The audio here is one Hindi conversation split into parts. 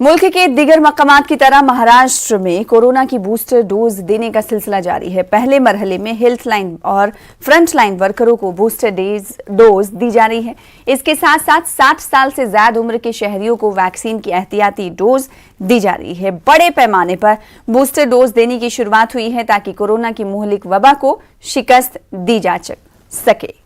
मुल्क के दीगर मकामात की तरह महाराष्ट्र में कोरोना की बूस्टर डोज देने का सिलसिला जारी है। पहले मरहले में हेल्थ लाइन और फ्रंट लाइन वर्करों को बूस्टर डोज दी जा रही है। इसके साथ साथ 60 साल से ज्यादा उम्र के शहरियों को वैक्सीन की एहतियाती डोज दी जा रही है। बड़े पैमाने पर बूस्टर डोज देने की शुरुआत हुई है ताकि कोरोना की मुहलिक वबा को शिकस्त दी जा सके।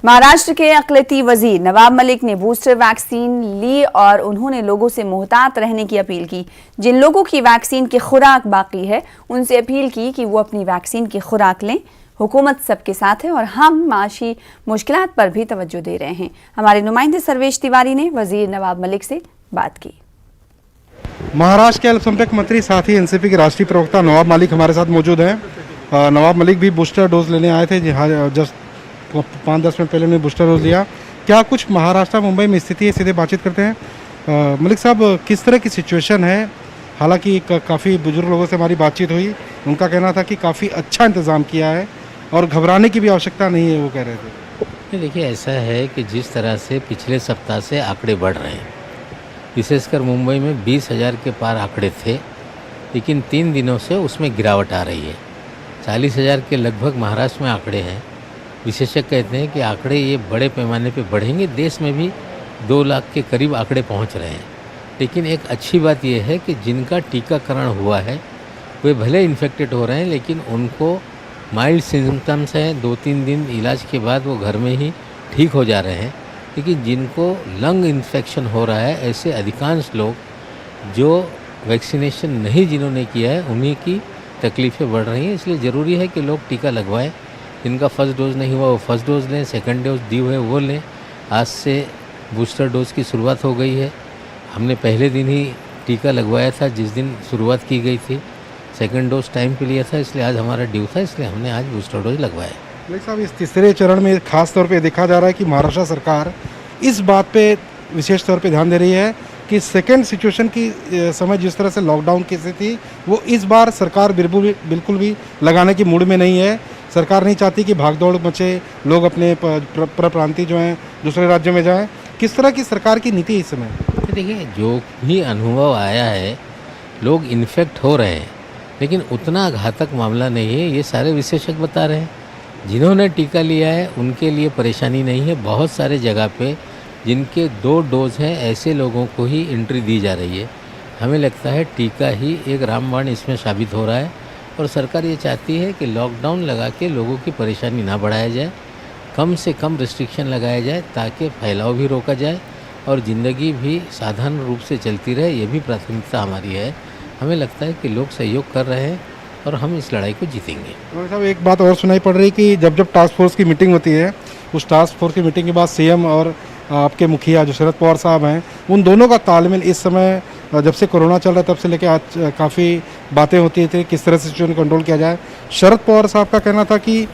महाराष्ट्र के अक़लियती वजीर नवाब मलिक ने बूस्टर वैक्सीन ली और उन्होंने लोगों से मुहतात रहने की अपील की। जिन लोगों की वैक्सीन की खुराक बाकी है उनसे अपील की कि वो अपनी वैक्सीन की खुराक लें। हुकूमत सबके साथ है और हम माशी मुश्किलात पर भी तवज्जो दे रहे हैं। हमारे नुमाइंदे सर्वेश तिवारी ने वजीर नवाब मलिक से बात की। महाराष्ट्र के अल्पसंख्यक मंत्री साथ ही एनसीपी के राष्ट्रीय प्रवक्ता नवाब मलिक हमारे साथ मौजूद हैं। नवाब मलिक भी बूस्टर डोज लेने आए थे, जस्ट 5-10 मिनट पहले उन्होंने बूस्टर डोज लिया। क्या कुछ महाराष्ट्र मुंबई में स्थिति है, सीधे बातचीत करते हैं। मलिक साहब, किस तरह की सिचुएशन है? हालांकि काफ़ी बुजुर्ग लोगों से हमारी बातचीत हुई, उनका कहना था कि काफ़ी अच्छा इंतज़ाम किया है और घबराने की भी आवश्यकता नहीं है, वो कह रहे थे। देखिए, ऐसा है कि जिस तरह से पिछले सप्ताह से आंकड़े बढ़ रहे हैं, विशेषकर मुंबई में 20,000 के पार आंकड़े थे, लेकिन 3 दिनों से उसमें गिरावट आ रही है। 40,000 के लगभग महाराष्ट्र में आंकड़े हैं। विशेषज्ञ कहते हैं कि आंकड़े ये बड़े पैमाने पे बढ़ेंगे। देश में भी 2 लाख के करीब आंकड़े पहुंच रहे हैं। लेकिन एक अच्छी बात यह है कि जिनका टीकाकरण हुआ है वे भले इन्फेक्टेड हो रहे हैं, लेकिन उनको माइल्ड सिम्टम्स हैं, 2-3 दिन इलाज के बाद वो घर में ही ठीक हो जा रहे हैं। लेकिन जिनको लंग इन्फेक्शन हो रहा है, ऐसे अधिकांश लोग जो वैक्सीनेशन नहीं जिन्होंने किया है उन्हीं की तकलीफ़ें बढ़ रही हैं। इसलिए ज़रूरी है कि लोग टीका लगवाएं। जिनका फर्स्ट डोज नहीं हुआ वो फर्स्ट डोज लें, सेकंड डोज दी हुए वो लें। आज से बूस्टर डोज की शुरुआत हो गई है। हमने पहले दिन ही टीका लगवाया था जिस दिन शुरुआत की गई थी। सेकंड डोज टाइम पे लिया था, इसलिए आज हमारा ड्यू था, इसलिए हमने आज बूस्टर डोज लगवाया। मलिक साहब, इस तीसरे चरण में खास तौर पे देखा जा रहा है कि महाराष्ट्र सरकार इस बात पे विशेष तौर पे ध्यान दे रही है कि सेकेंड सिचुएशन की समय जिस तरह से लॉकडाउन की स्थिति थी, वो इस बार सरकार बिल्कुल भी लगाने की मूड में नहीं है। सरकार नहीं चाहती कि भागदौड़ मचे, लोग अपने प्रांतीय जो हैं दूसरे राज्यों में जाएं। किस तरह की सरकार की नीति इस समय? देखिए, जो भी अनुभव आया है, लोग इन्फेक्ट हो रहे हैं, लेकिन उतना घातक मामला नहीं है, ये सारे विशेषज्ञ बता रहे हैं। जिन्होंने टीका लिया है उनके लिए परेशानी नहीं है। बहुत सारे जगह पे जिनके 2 डोज हैं, ऐसे लोगों को ही एंट्री दी जा रही है। हमें लगता है टीका ही एक रामबाण इसमें साबित हो रहा है और सरकार ये चाहती है कि लॉकडाउन लगा के लोगों की परेशानी ना बढ़ाया जाए, कम से कम रिस्ट्रिक्शन लगाया जाए ताकि फैलाव भी रोका जाए और ज़िंदगी भी साधारण रूप से चलती रहे। ये भी प्राथमिकता हमारी है। हमें लगता है कि लोग सहयोग कर रहे हैं और हम इस लड़ाई को जीतेंगे। साहब, एक बात और सुनाई पड़ रही है कि जब टास्क फोर्स की मीटिंग होती है, उस टास्क फोर्स की मीटिंग के बाद सीएम और आपके मुखिया जो शरद पवार साहब हैं, उन दोनों का तालमेल इस समय जब से कोरोना चल रहा है तब से लेकर आज काफ़ी बातें होती थी किस तरह से सिचुएशन कंट्रोल किया जाए। शरद पवार साहब का कहना था कि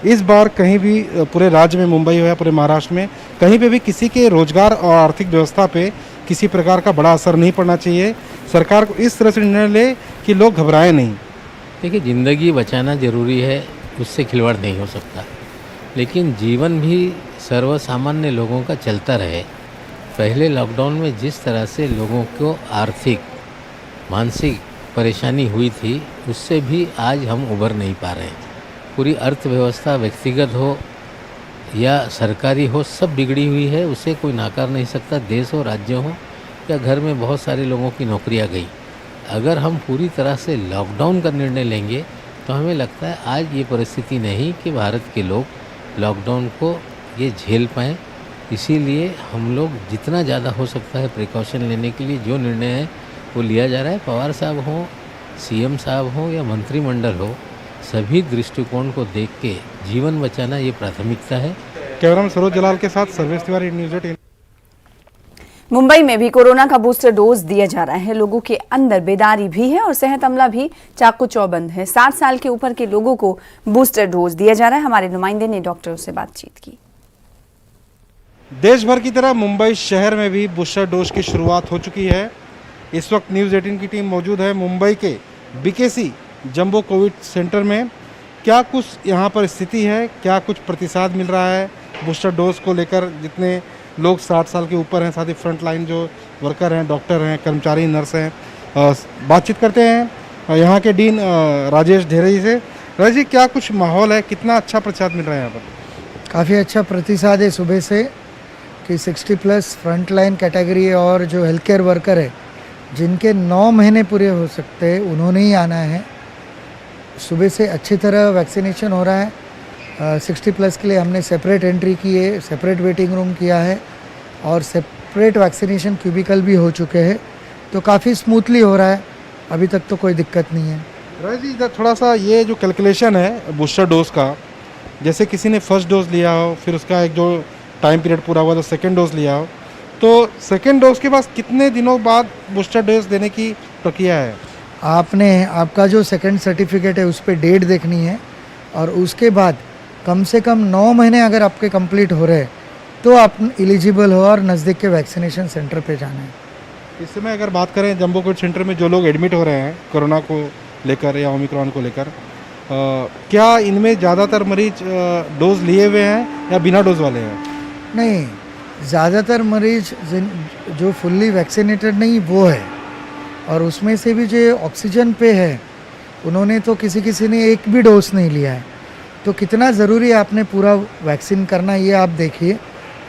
इस बार कहीं भी पूरे राज्य में, मुंबई हो या पूरे महाराष्ट्र में, कहीं पे भी किसी के रोजगार और आर्थिक व्यवस्था पे किसी प्रकार का बड़ा असर नहीं पड़ना चाहिए। सरकार को इस तरह से निर्णय ले कि लोग घबराएं नहीं। देखिए, ज़िंदगी बचाना ज़रूरी है, उससे खिलवाड़ नहीं हो सकता, लेकिन जीवन भी सर्वसामान्य लोगों का चलता रहे। पहले लॉकडाउन में जिस तरह से लोगों को आर्थिक मानसिक परेशानी हुई थी, उससे भी आज हम उबर नहीं पा रहे हैं। पूरी अर्थव्यवस्था, व्यक्तिगत हो या सरकारी हो, सब बिगड़ी हुई है, उसे कोई नाकार नहीं सकता। देश हो, राज्य हो या घर में बहुत सारे लोगों की नौकरियां गई। अगर हम पूरी तरह से लॉकडाउन का निर्णय लेंगे तो हमें लगता है आज ये परिस्थिति नहीं कि भारत के लोग लॉकडाउन को ये झेल पाएँ। इसीलिए हम लोग जितना ज़्यादा हो सकता है प्रिकॉशन लेने के लिए जो निर्णय है वो लिया जा रहा है। पवार साहब हों, सीएम साहब हों या मंत्रिमंडल हो, सभी दृष्टिकोण को देख के जीवन बचाना ये प्राथमिकता है। कैमरामैन सरोज जलाल के साथ सर्वेश तिवारी, न्यूज़ 18। मुंबई में भी कोरोना का बूस्टर डोज दिया जा रहा है। लोगों के अंदर बेदारी भी है और सेहत अमला भी चाकू चौबंद है। 60 साल के ऊपर के लोगों को बूस्टर डोज दिया जा रहा है। हमारे नुमाइंदे ने डॉक्टरों से बातचीत की। देश भर की तरह मुंबई शहर में भी बूस्टर डोज की शुरुआत हो चुकी है। इस वक्त न्यूज़ 18 की टीम मौजूद है मुंबई के बीकेसी जंबो कोविड सेंटर में। क्या कुछ यहाँ पर स्थिति है, क्या कुछ प्रतिसाद मिल रहा है, बूस्टर डोज को लेकर जितने लोग 60 साल के ऊपर हैं, साथ ही फ्रंट लाइन जो वर्कर हैं, डॉक्टर हैं, कर्मचारी, नर्स हैं, बातचीत करते हैं यहाँ के डीन राजेश ढेरे जी से। राजेश जी, क्या कुछ माहौल है, कितना अच्छा प्रतिसाद मिल रहा है यहाँ पर? काफ़ी अच्छा प्रतिसाद है सुबह से कि 60+ फ्रंट लाइन कैटेगरी और जो हेल्थ केयर वर्कर है जिनके 9 महीने पूरे हो सकते हैं उन्होंने ही आना है। सुबह से अच्छी तरह वैक्सीनेशन हो रहा है। 60+ के लिए हमने सेपरेट एंट्री की है, सेपरेट वेटिंग रूम किया है और सेपरेट वैक्सीनेशन क्यूबिकल भी हो चुके हैं, तो काफ़ी स्मूथली हो रहा है, अभी तक तो कोई दिक्कत नहीं है। राजेश जी, इधर थोड़ा सा ये जो कैलकुलेशन है बूस्टर डोज का, जैसे किसी ने फर्स्ट डोज लिया हो, फिर उसका एक जो टाइम पीरियड पूरा हुआ तो सेकेंड डोज लिया हो, तो सेकेंड डोज के बाद कितने दिनों बाद बूस्टर डोज देने की प्रक्रिया है? आपका जो सेकंड सर्टिफिकेट है उस पर डेट देखनी है और उसके बाद कम से कम 9 महीने अगर आपके कंप्लीट हो रहे हैं तो आप एलिजिबल हो और नज़दीक के वैक्सीनेशन सेंटर पे जाना है। इस समय अगर बात करें जम्बो कोविड सेंटर में जो लोग एडमिट हो रहे हैं कोरोना को लेकर या ओमिक्रॉन को लेकर, क्या इनमें ज़्यादातर मरीज डोज लिए हुए हैं या बिना डोज वाले हैं? नहीं, ज़्यादातर मरीज जो फुल्ली वैक्सीनेटेड नहीं वो है, और उसमें से भी जो ऑक्सीजन पे है उन्होंने तो किसी ने एक भी डोज नहीं लिया है। तो कितना ज़रूरी है आपने पूरा वैक्सीन करना, ये आप देखिए।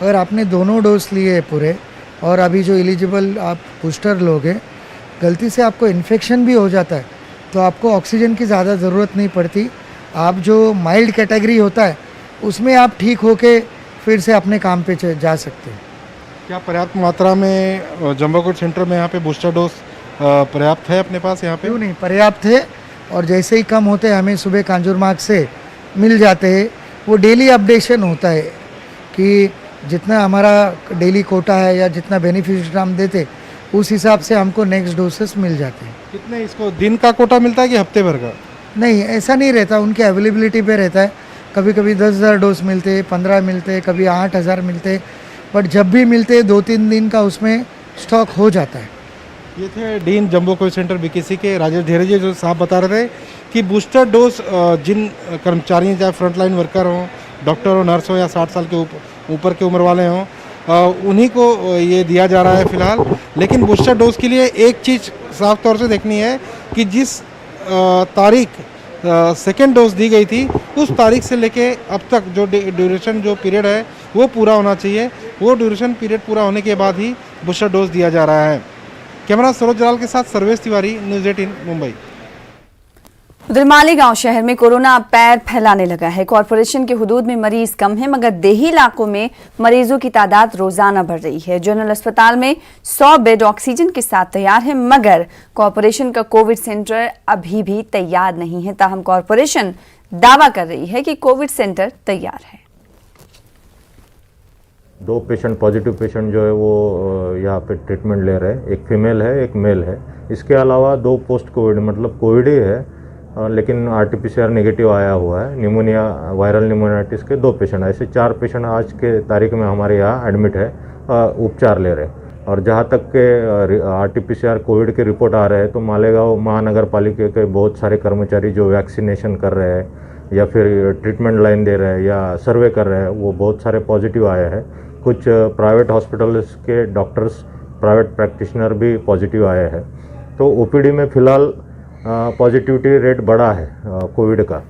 अगर आपने दोनों डोज लिए हैं पूरे और अभी जो एलिजिबल आप बूस्टर लोगे, गलती से आपको इन्फेक्शन भी हो जाता है तो आपको ऑक्सीजन की ज़्यादा ज़रूरत नहीं पड़ती। आप जो माइल्ड कैटेगरी होता है उसमें आप ठीक होके फिर से अपने काम पे जा सकते हैं। क्या पर्याप्त मात्रा में जम्बो कोविड सेंटर में यहाँ पे बूस्टर डोज पर्याप्त है अपने पास यहाँ पे? क्यों नहीं, पर्याप्त है। और जैसे ही कम होते हैं हमें सुबह कांजूरमार्ग से मिल जाते हैं। वो डेली अपडेशन होता है कि जितना हमारा डेली कोटा है या जितना बेनिफिशियरी हम देते उस हिसाब से हमको नेक्स्ट डोसेस मिल जाते हैं। कितने इसको दिन का कोटा मिलता है कि हफ्ते भर का? नहीं, ऐसा नहीं रहता, उनके अवेलेबिलिटी पे रहता है। कभी कभी 10,000 डोज मिलते, 15 मिलते, कभी 8,000 मिलते, बट जब भी मिलते 2-3 दिन का उसमें स्टॉक हो जाता है। ये थे डीन जम्बो कोविड सेंटर बीकेसी के राजेश ढेरे जी, जो साहब बता रहे थे कि बूस्टर डोज जिन कर्मचारी चाहे फ्रंट लाइन वर्कर हों, डॉक्टर हो, नर्स हो या 60 साल के ऊपर के उम्र वाले हों, उन्हीं को ये दिया जा रहा है फ़िलहाल। लेकिन बूस्टर डोज के लिए एक चीज़ साफ तौर से देखनी है कि जिस तारीख सेकेंड डोज दी गई थी उस तारीख से लेके अब तक जो ड्यूरेशन जो पीरियड है वो पूरा होना चाहिए। वो ड्यूरेशन पीरियड पूरा होने के बाद ही बूस्टर डोज दिया जा रहा है। कैमरा सरोज जलाल के साथ सर्वेश तिवारी, न्यूज़ 18 मुंबई। उधर मालेगांव शहर में कोरोना अब पैर फैलाने लगा है। कॉरपोरेशन के हुदूद में मरीज कम है, मगर देही इलाकों में मरीजों की तादाद रोजाना बढ़ रही है। जनरल अस्पताल में 100 बेड ऑक्सीजन के साथ तैयार है, मगर कॉरपोरेशन का कोविड सेंटर अभी भी तैयार नहीं है। ताहम कॉरपोरेशन दावा कर रही है कि कोविड सेंटर तैयार है। 2 पेशेंट पॉजिटिव पेशेंट जो है वो यहाँ पे ट्रीटमेंट ले रहे हैं, एक फीमेल है, एक मेल है। इसके अलावा 2 पोस्ट कोविड मतलब कोविड ही है लेकिन RT-PCR नेगेटिव आया हुआ है, निमोनिया वायरल निमोनियाटिस के 2 पेशेंट, ऐसे 4 पेशेंट आज के तारीख में हमारे यहाँ एडमिट है, उपचार ले रहे हैं। और जहाँ तक के RT-PCR कोविड के रिपोर्ट आ रहे हैं तो मालेगांव महानगर पालिका के बहुत सारे कर्मचारी जो वैक्सीनेशन कर रहे हैं या फिर ट्रीटमेंट लाइन दे रहे हैं या सर्वे कर रहे हैं वो बहुत सारे पॉजिटिव आए हैं। कुछ प्राइवेट हॉस्पिटल्स के डॉक्टर्स, प्राइवेट प्रैक्टिशनर भी पॉजिटिव आए हैं। तो OPD में फ़िलहाल पॉजिटिविटी रेट बढ़ा है कोविड का।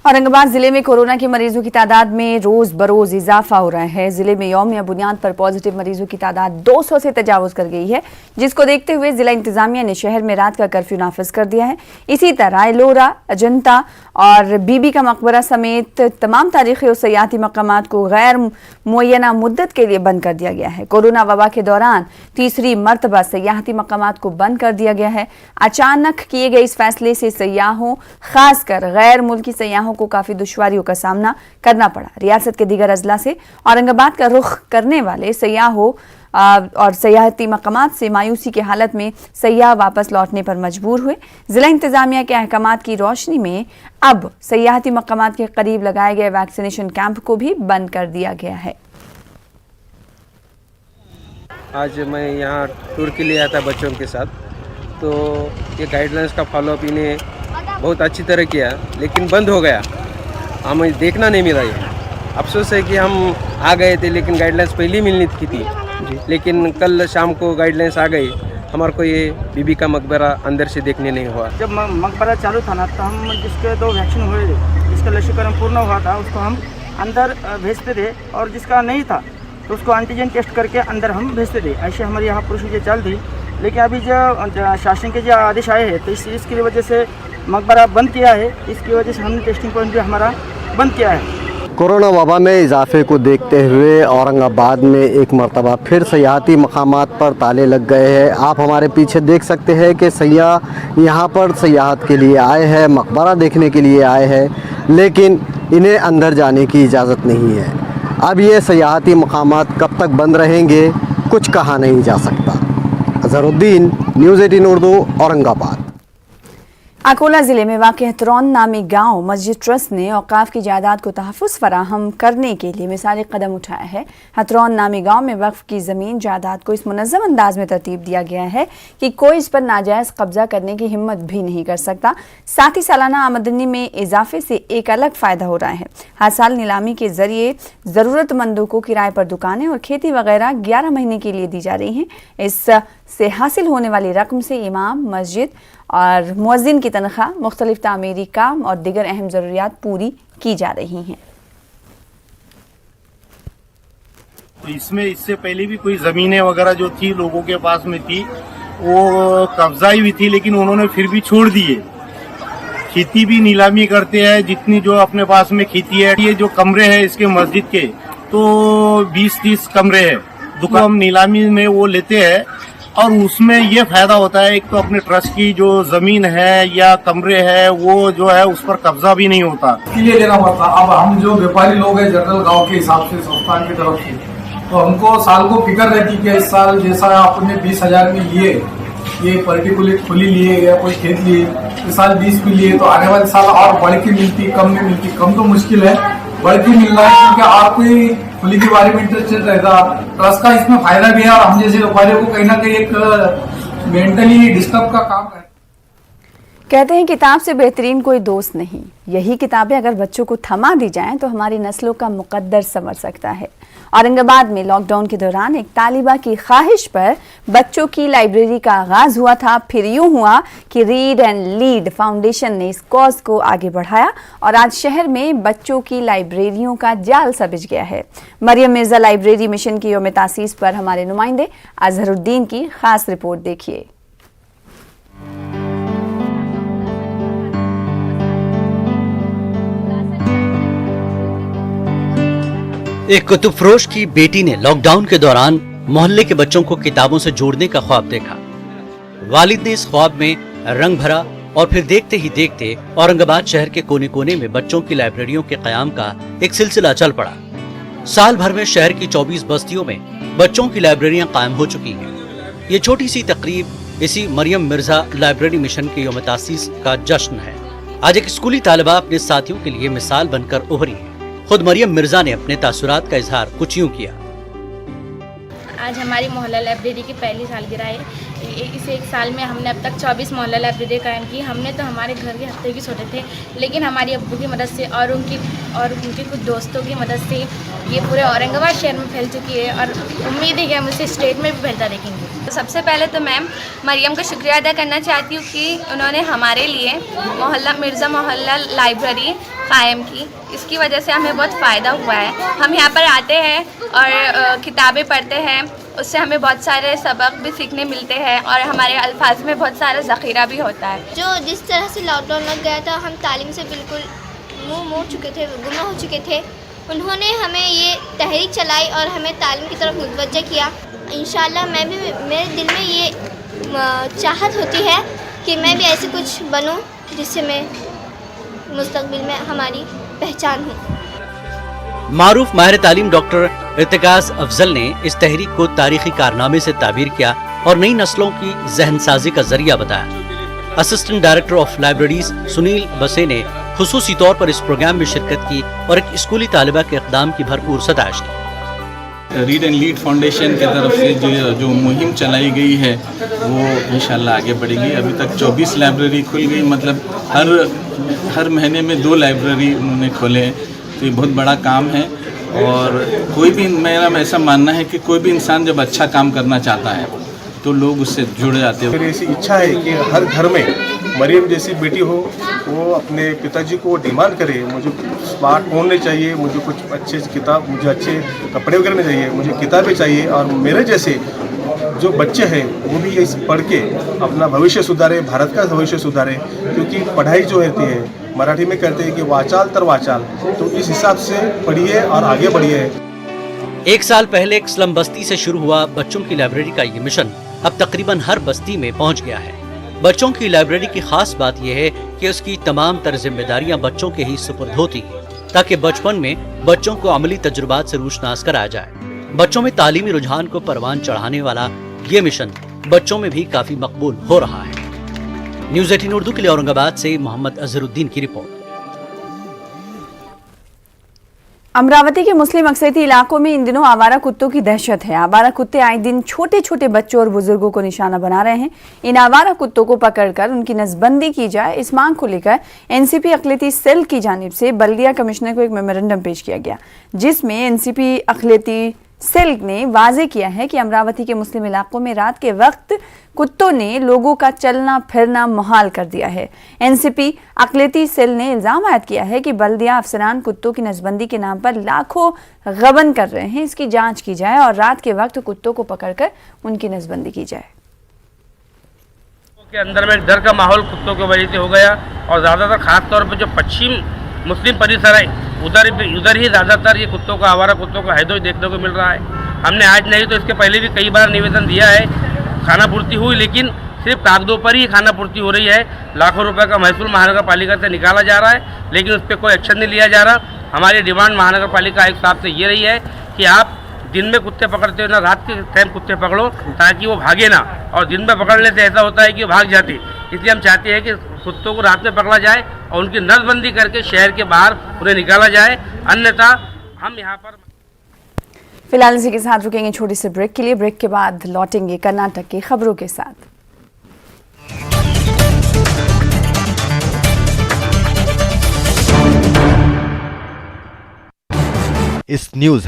औरंगाबाद जिले में कोरोना के मरीजों की तादाद में रोज बरोज इजाफा हो रहा है। जिले में यौमिया बुनियाद पर पॉजिटिव मरीजों की तादाद 200 से तजावुज कर गई है, जिसको देखते हुए जिला इंतजामिया ने शहर में रात का कर्फ्यू नाफिज कर दिया है। इसी तरह एलोरा, अजंता और बीबी का मकबरा समेत तमाम तारीखी और सयाहती मकामात को गैर मुअय्यना मुद्दत के लिए बंद कर दिया गया है। कोरोना वबा के दौरान तीसरी मरतबा सयाहती मकामात को बंद कर दिया गया है। अचानक किए गए इस फैसले से सयाहों, खासकर गैर मुल्की सयाहों को काफी दुश्वारियों का सामना करना पड़ा। रियासत के दीगर अजला से औरंगाबाद का रुख करने वाले सयाहों और सयाहती मकामात से मायूसी की हालत में सयाह वापस लौटने पर मजबूर हुए। जिला इंतजामिया के अहकामात की रोशनी में अब सयाहती मकामात के करीब लगाए गए वैक्सीनेशन कैंप को भी बंद कर दिया गया है। आज मैं यहाँ टूर के लिए आया था बच्चों के साथ, तो ये गाइडलाइंस का फॉलोअप इन्हें बहुत अच्छी तरह किया, लेकिन बंद हो गया, हमें देखना नहीं मिला ये। अफसोस है कि हम आ गए थे, लेकिन गाइडलाइंस पहले मिलनी थी लेकिन कल शाम को गाइडलाइंस आ गई। हमारे को ये बीबी का मकबरा अंदर से देखने नहीं हुआ। जब मकबरा चालू था ना, तो हम जिसके 2 वैक्सीन हुए थे, जिसका लसीकरण पूर्ण हुआ था, उसको हम अंदर भेजते थे, और जिसका नहीं था तो उसको एंटीजन टेस्ट करके अंदर हम भेजते थे। ऐसे हमारी यहाँ प्रोसीजर चल थी। लेकिन अभी जो शासन के जो आदेश आए हैं, तो इसकी वजह से मकबरा बंद किया है। इसकी वजह से हमने टेस्टिंग पॉइंट भी हमारा बंद किया है। कोरोना वबा में इजाफे को देखते हुए औरंगाबाद में एक मरतबा फिर सयाहती मकामात पर ताले लग गए हैं। आप हमारे पीछे देख सकते हैं कि सयाह यहाँ पर सयाहत के लिए आए हैं, मकबरा देखने के लिए आए हैं, लेकिन इन्हें अंदर जाने की इजाज़त नहीं है। अब ये सयाहती मकामात कब तक बंद रहेंगे, कुछ कहा नहीं जा सकता। अज़हरुद्दीन, न्यूज़ 18 उर्दू, औरंगाबाद। अकोला ज़िले में वाक़ हतरौन नामी गांव मस्जिद ट्रस्ट ने औक़ाफ़ की जायदाद को तहफ़्फ़ुज़ फ़राहम करने के लिए मिसाली कदम उठाया है। हतरौन नामी गांव में वक्फ़ की ज़मीन जायदाद को इस मुनज़्ज़म अंदाज में तरतीब दिया गया है कि कोई इस पर नाजायज़ कब्ज़ा करने की हिम्मत भी नहीं कर सकता। साथ ही सालाना आमदनी में इजाफे से एक अलग फ़ायदा हो रहा है। हर साल नीलामी के ज़रिए ज़रूरतमंदों को किराए पर दुकानें और खेती वगैरह 11 महीने के लिए दी जा रही हैं। इससे हासिल होने वाली रकम से इमाम, मस्जिद और मुअज्जिन की तनख्वाह, मुख्तलिफ तामीरी काम और दीगर अहम ज़रूरियात पूरी की जा रही हैं। तो इसमें इससे पहले भी कोई ज़मीनें वगैरह जो थी लोगों के पास में थी, वो कब्जाई भी थी, लेकिन उन्होंने फिर भी छोड़ दिए। खेती भी नीलामी करते हैं, जितनी जो अपने पास में खेती है। ये जो कमरे हैं इसके मस्जिद के, तो 20-30 कमरे हैं। दुकान हम नीलामी में वो लेते हैं, और उसमें ये फायदा होता है, एक तो अपने ट्रस्ट की जो जमीन है या कमरे है, वो जो है उस पर कब्जा भी नहीं होता। इसके लिए लेना पड़ता। अब हम जो व्यापारी लोग हैं जनरल गांव के हिसाब से संस्थान की तरफ से, तो हमको साल को फिक्र रहती कि इस साल जैसा आपने 20,000 में लिए, ये पर्टिकुलर खुली लिए या कोई खेत लिए, इस साल 20 में लिए, तो आने वाले साल और बढ़ के मिलती, कम में मिलती। कम तो मुश्किल है, बढ़ के मिल रहा है, क्योंकि आप कोई खुली के बारे में इंटरेस्टेड रहता। ट्रस्ट का इसमें फायदा भी है, और हम जैसे व्यापारियों को कहीं ना कहीं एक मेंटली डिस्टर्ब का काम है। कहते हैं किताब से बेहतरीन कोई दोस्त नहीं। यही किताबें अगर बच्चों को थमा दी जाएं तो हमारी नस्लों का मुकद्दर संवर सकता है। औरंगाबाद में लॉकडाउन के दौरान एक तालिबा की ख्वाहिश पर बच्चों की लाइब्रेरी का आगाज हुआ था। फिर यूं हुआ कि रीड एंड लीड फाउंडेशन ने इस कॉज को आगे बढ़ाया और आज शहर में बच्चों की लाइब्रेरियों का जाल सा बिछ गया है। मरियम मिर्जा लाइब्रेरी मिशन की यौम तासीस पर हमारे नुमाइंदे अजहरुद्दीन की खास रिपोर्ट देखिए। एक कुतुब फरोश की बेटी ने लॉकडाउन के दौरान मोहल्ले के बच्चों को किताबों से जोड़ने का ख्वाब देखा। वालिद ने इस ख्वाब में रंग भरा और फिर देखते ही देखते औरंगाबाद शहर के कोने कोने में बच्चों की लाइब्रेरियों के कयाम का एक सिलसिला चल पड़ा। साल भर में शहर की 24 बस्तियों में बच्चों की लाइब्रेरियां कायम हो चुकी हैं। ये छोटी सी तकरीब इसी मरियम मिर्जा लाइब्रेरी मिशन के यौम तासीस का जश्न है। आज एक स्कूली तालिबा अपने साथियों के लिए मिसाल बनकर उभरी है। खुद मरियम मिर्जा ने अपने तासुरात का इजहार कुछ यूं किया। आज हमारी मोहल्ला लाइब्रेरी की पहली सालगिरह है। इस एक साल में हमने अब तक 24 मोहल्ला लाइब्रेरी कायम की। हमने तो हमारे घर के हफ्ते की सोचे थे, लेकिन हमारी अब्बू की मदद से और उनके कुछ दोस्तों की मदद से ये पूरे औरंगाबाद शहर में फैल चुकी है और उम्मीद है कि हम इसे स्टेट में भी फैलता देखेंगे। तो सबसे पहले तो मैम मरियम का शुक्रिया अदा करना चाहती हूँ कि उन्होंने हमारे लिए मिर्ज़ा मोहल्ला लाइब्रेरी कायम की। इसकी वजह से हमें बहुत फ़ायदा हुआ है। हम यहाँ पर आते हैं और किताबें पढ़ते हैं, उससे हमें बहुत सारे सबक भी सीखने मिलते हैं और हमारे अल्फाज में बहुत सारा ज़ख़ीरा भी होता है। जो जिस तरह से लॉकडाउन लग गया था, हम तालीम से बिल्कुल मुँह मोड़ चुके थे, गुम हो चुके थे। उन्होंने हमें ये तहरीक चलाई और हमें तालीम की तरफ मुतवज्जह किया। इंशाल्लाह मैं भी, मेरे दिल में ये चाहत होती है कि मैं भी ऐसे कुछ बनूं जिससे मैं मुस्तकबिल में हमारी पहचान हो। मारूफ माहिर तालीम डॉक्टर इर्तिकाज अफजल ने इस तहरीक को तारीखी कारनामे से ताबीर किया और नई नस्लों की जहनसाजी का जरिया बताया। Assistant director of libraries Sunil बसे ने खुसूसी तौर पर इस प्रोग्राम में शिरकत की और एक स्कूली तालिबा के इक़दाम की भरपूर सताइश की। रीड एंड लीड फाउंडेशन की तरफ से जो मुहिम चलाई गई है वो इंशाल्लाह आगे बढ़ेगी। अभी तक 24 लाइब्रेरी खुल गई, मतलब हर महीने में 2 लाइब्रेरी उन्होंने खोले हैं, तो ये बहुत बड़ा काम है। और कोई भी, मेरा ऐसा मानना है कि कोई भी इंसान जब अच्छा काम करना चाहता है तो लोग उससे जुड़ जाते हैं। मेरी ऐसी इच्छा है कि हर घर में मरियम जैसी बेटी हो, वो अपने पिताजी को डिमांड करे, मुझे स्मार्टफोन नहीं चाहिए, मुझे कुछ अच्छे किताब, मुझे अच्छे कपड़े वगैरह नहीं चाहिए, मुझे किताबें चाहिए, और मेरे जैसे जो बच्चे हैं वो भी इस पढ़ के अपना भविष्य सुधारे, भारत का भविष्य सुधारे। क्योंकि पढ़ाई जो रहती है, मराठी में कहते हैं कि वाचाल तर वाचाल, तो इस हिसाब से पढ़िए और आगे बढ़िए। 1 साल पहले एक स्लम बस्ती से शुरू हुआ बच्चों की लाइब्रेरी का ये मिशन अब तकरीबन हर बस्ती में पहुंच गया है। बच्चों की लाइब्रेरी की खास बात यह है कि उसकी तमाम तर जिम्मेदारियां बच्चों के ही सुपुर्द होती है, ताकि बचपन में बच्चों को अमली तजुर्बात से रोशनास कराया जाए। बच्चों में तालीमी रुझान को परवान चढ़ाने वाला ये मिशन बच्चों में भी काफी मकबूल हो रहा है। न्यूज़ 18 उर्दू के लिए औरंगाबाद से मोहम्मद अजहरुद्दीन की रिपोर्ट। अमरावती के मुस्लिम अक्सरियती इलाकों में इन दिनों आवारा कुत्तों की दहशत है। आवारा कुत्ते आए दिन छोटे छोटे बच्चों और बुजुर्गों को निशाना बना रहे हैं। इन आवारा कुत्तों को पकड़कर उनकी नसबंदी की जाए, इस मांग को लेकर एनसीपी अक़लियती सेल की जानिब से बल्दिया कमिश्नर को एक मेमोरेंडम पेश किया गया, जिसमें एनसीपी अक़लियती सेल ने वाजे किया है कि अमरावती के मुस्लिम इलाकों में रात के वक्त कुत्तों ने लोगों का चलना फिरना मुहाल कर दिया है। एनसीपी अक़लियती सेल ने इल्जाम आयद किया है कि बल्दिया अफसरान कुत्तों की नसबंदी के नाम पर लाखों गबन कर रहे हैं। इसकी जांच की जाए और रात के वक्त कुत्तों को पकड़कर उनकी नसबंदी की जाए। के अंदर में डर का माहौल कुत्तों की वजह से हो गया, और ज़्यादातर खास तौर पर जो पश्चिम मुस्लिम परिसर है उधर ही ज़्यादातर ये कुत्तों का, आवारा कुत्तों का हैदों देखने को मिल रहा है। हमने आज नहीं तो इसके पहले भी कई बार निवेदन दिया है, खाना पूर्ति हुई, लेकिन सिर्फ कागजों पर ही खाना पूर्ति हो रही है। लाखों रुपए का महसूल महानगर पालिका से निकाला जा रहा है, लेकिन उस पर कोई एक्शन नहीं लिया जा रहा। हमारी डिमांड महानगर पालिका आयुक्त साहब से ये रही है कि आप दिन में कुत्ते पकड़ते हो ना, रात के टाइम कुत्ते पकड़ो, ताकि वो भागे ना, और दिन में पकड़ने से ऐसा होता है कि वो भाग जाते। इसलिए हम चाहते हैं कि कुत्तों को रात में पकड़ा जाए और उनकी नसबंदी करके शहर के बाहर उन्हें निकाला जाए, अन्यथा हम यहाँ पर। फिलहाल इसी के साथ रुकेंगे छोटी सी ब्रेक के लिए। ब्रेक के बाद लौटेंगे कर्नाटक की खबरों के साथ। इस न्यूज़